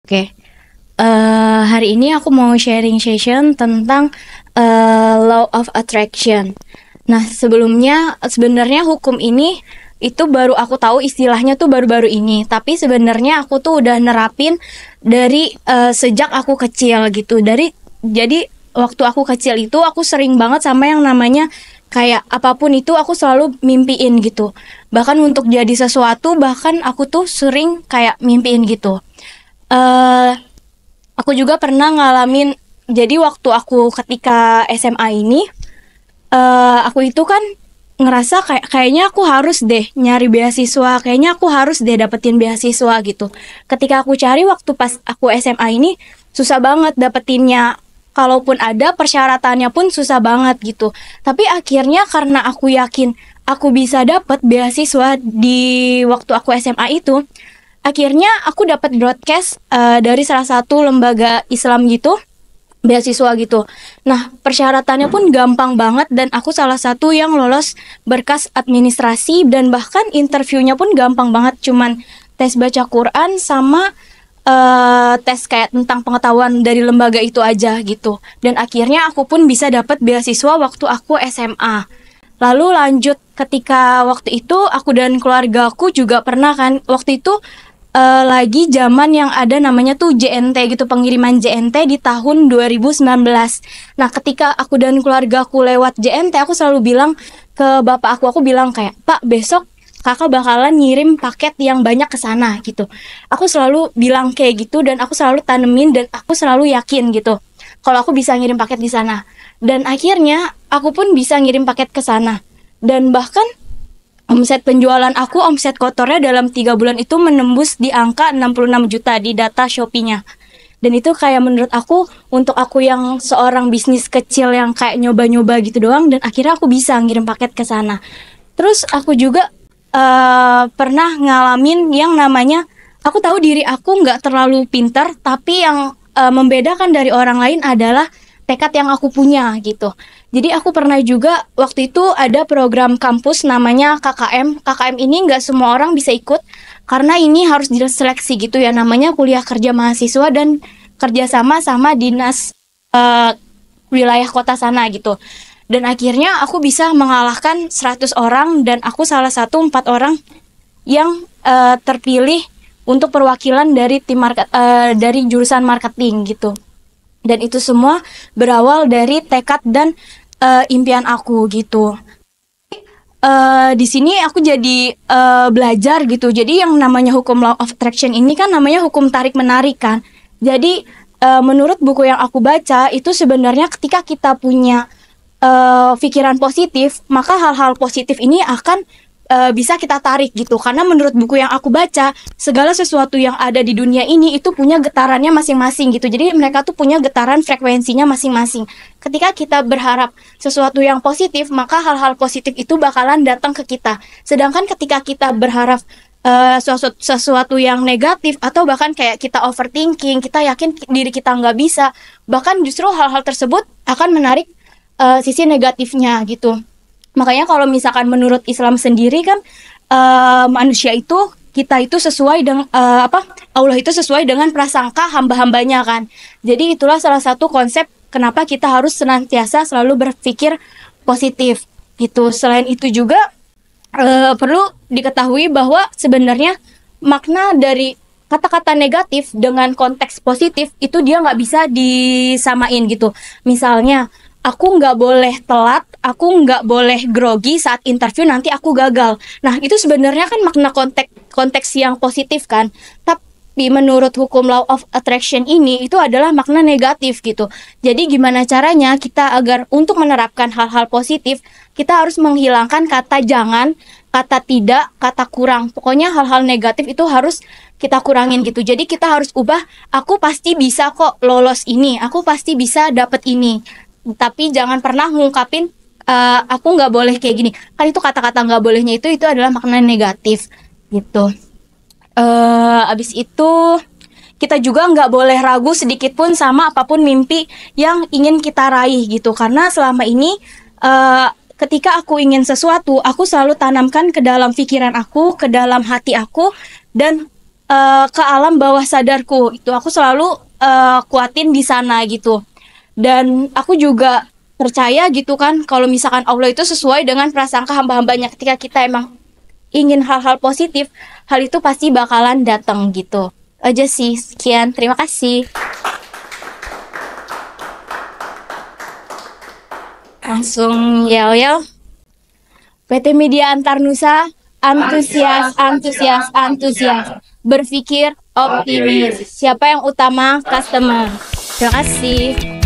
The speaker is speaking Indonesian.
Oke, hari ini aku mau sharing session tentang law of attraction. Nah, sebelumnya sebenarnya hukum ini itu baru aku tahu istilahnya tuh baru-baru ini. Tapi sebenarnya aku tuh udah nerapin dari sejak aku kecil gitu. Jadi waktu aku kecil itu aku sering banget sama yang namanya kayak apapun itu aku selalu mimpiin gitu. Bahkan untuk jadi sesuatu bahkan aku tuh sering kayak mimpiin gitu. eh Aku juga pernah ngalamin, jadi waktu aku ketika SMA ini, aku itu kan ngerasa kayaknya aku harus deh nyari beasiswa, kayaknya aku harus deh dapetin beasiswa gitu. Ketika aku cari waktu pas aku SMA ini, susah banget dapetinnya. Kalaupun ada persyaratannya pun susah banget gitu. Tapi akhirnya karena aku yakin aku bisa dapet beasiswa di waktu aku SMA itu, akhirnya aku dapat broadcast dari salah satu lembaga Islam gitu, beasiswa gitu. Nah, persyaratannya pun gampang banget dan aku salah satu yang lolos berkas administrasi dan bahkan interviewnya pun gampang banget, cuman tes baca Quran sama tes kayak tentang pengetahuan dari lembaga itu aja gitu. Dan akhirnya aku pun bisa dapat beasiswa waktu aku SMA. Lalu lanjut ketika waktu itu aku dan keluarga aku juga pernah kan waktu itu lagi zaman yang ada namanya tuh JNT gitu, pengiriman JNT di tahun 2019. Nah, ketika aku dan keluarga aku lewat JNT, aku selalu bilang ke bapak aku bilang kayak, "Pak, besok kakak bakalan ngirim paket yang banyak ke sana gitu." Aku selalu bilang kayak gitu dan aku selalu tanemin dan aku selalu yakin gitu kalau aku bisa ngirim paket di sana. Dan akhirnya aku pun bisa ngirim paket ke sana. Dan bahkan omset penjualan aku, omset kotornya dalam 3 bulan itu menembus di angka 66 juta di data Shopee-nya. Dan itu kayak menurut aku, untuk aku yang seorang bisnis kecil yang kayak nyoba-nyoba gitu doang, dan akhirnya aku bisa ngirim paket ke sana. Terus aku juga pernah ngalamin yang namanya, aku tahu diri aku nggak terlalu pintar, tapi yang membedakan dari orang lain adalah tekad yang aku punya gitu. Jadi aku pernah juga waktu itu ada program kampus namanya KKM. KKM ini nggak semua orang bisa ikut karena ini harus diseleksi gitu ya, namanya kuliah kerja mahasiswa dan kerjasama sama dinas eh, wilayah kota sana gitu. Dan akhirnya aku bisa mengalahkan 100 orang dan aku salah satu 4 orang yang terpilih untuk perwakilan dari dari jurusan marketing gitu. Dan itu semua berawal dari tekad dan impian aku gitu. Di sini aku jadi belajar gitu. Jadi yang namanya hukum law of attraction ini kan namanya hukum tarik menarik kan. Jadi menurut buku yang aku baca itu sebenarnya ketika kita punya pikiran positif, maka hal-hal positif ini akan bisa kita tarik gitu. Karena menurut buku yang aku baca, segala sesuatu yang ada di dunia ini itu punya getarannya masing-masing gitu. Jadi mereka tuh punya getaran frekuensinya masing-masing. Ketika kita berharap sesuatu yang positif, maka hal-hal positif itu bakalan datang ke kita. Sedangkan ketika kita berharap sesuatu yang negatif atau bahkan kayak kita overthinking, kita yakin diri kita nggak bisa, bahkan justru hal-hal tersebut akan menarik sisi negatifnya gitu. Makanya kalau misalkan menurut Islam sendiri kan manusia itu kita itu sesuai dengan Allah itu sesuai dengan prasangka hamba-hambanya kan. Jadi itulah salah satu konsep kenapa kita harus senantiasa selalu berpikir positif gitu. Selain itu juga perlu diketahui bahwa sebenarnya makna dari kata-kata negatif dengan konteks positif itu dia nggak bisa disamain gitu. Misalnya aku nggak boleh telat, aku nggak boleh grogi saat interview nanti aku gagal. Nah itu sebenarnya kan makna konteks yang positif kan. Tapi menurut hukum law of attraction ini itu adalah makna negatif gitu. Jadi gimana caranya kita agar untuk menerapkan hal-hal positif, kita harus menghilangkan kata jangan, kata tidak, kata kurang. Pokoknya hal-hal negatif itu harus kita kurangin gitu. Jadi kita harus ubah, aku pasti bisa kok lolos ini, aku pasti bisa dapet ini. Tapi jangan pernah ngungkapin aku nggak boleh kayak gini. Kan itu kata-kata nggak bolehnya itu adalah makna negatif gitu. Abis itu kita juga nggak boleh ragu sedikit pun sama apapun mimpi yang ingin kita raih gitu. Karena selama ini ketika aku ingin sesuatu, aku selalu tanamkan ke dalam pikiran aku, ke dalam hati aku, dan ke alam bawah sadarku. Itu aku selalu kuatin di sana gitu. Dan aku juga percaya gitu kan kalau misalkan Allah itu sesuai dengan prasangka hamba-hambanya. Ketika kita emang ingin hal-hal positif, hal itu pasti bakalan datang gitu. Aja sih, sekian. Terima kasih. Langsung yel-yel. PT Media Antarnusa, antusias, antusias, antusias. Berpikir optimis. Siapa yang utama? Customer. Terima kasih.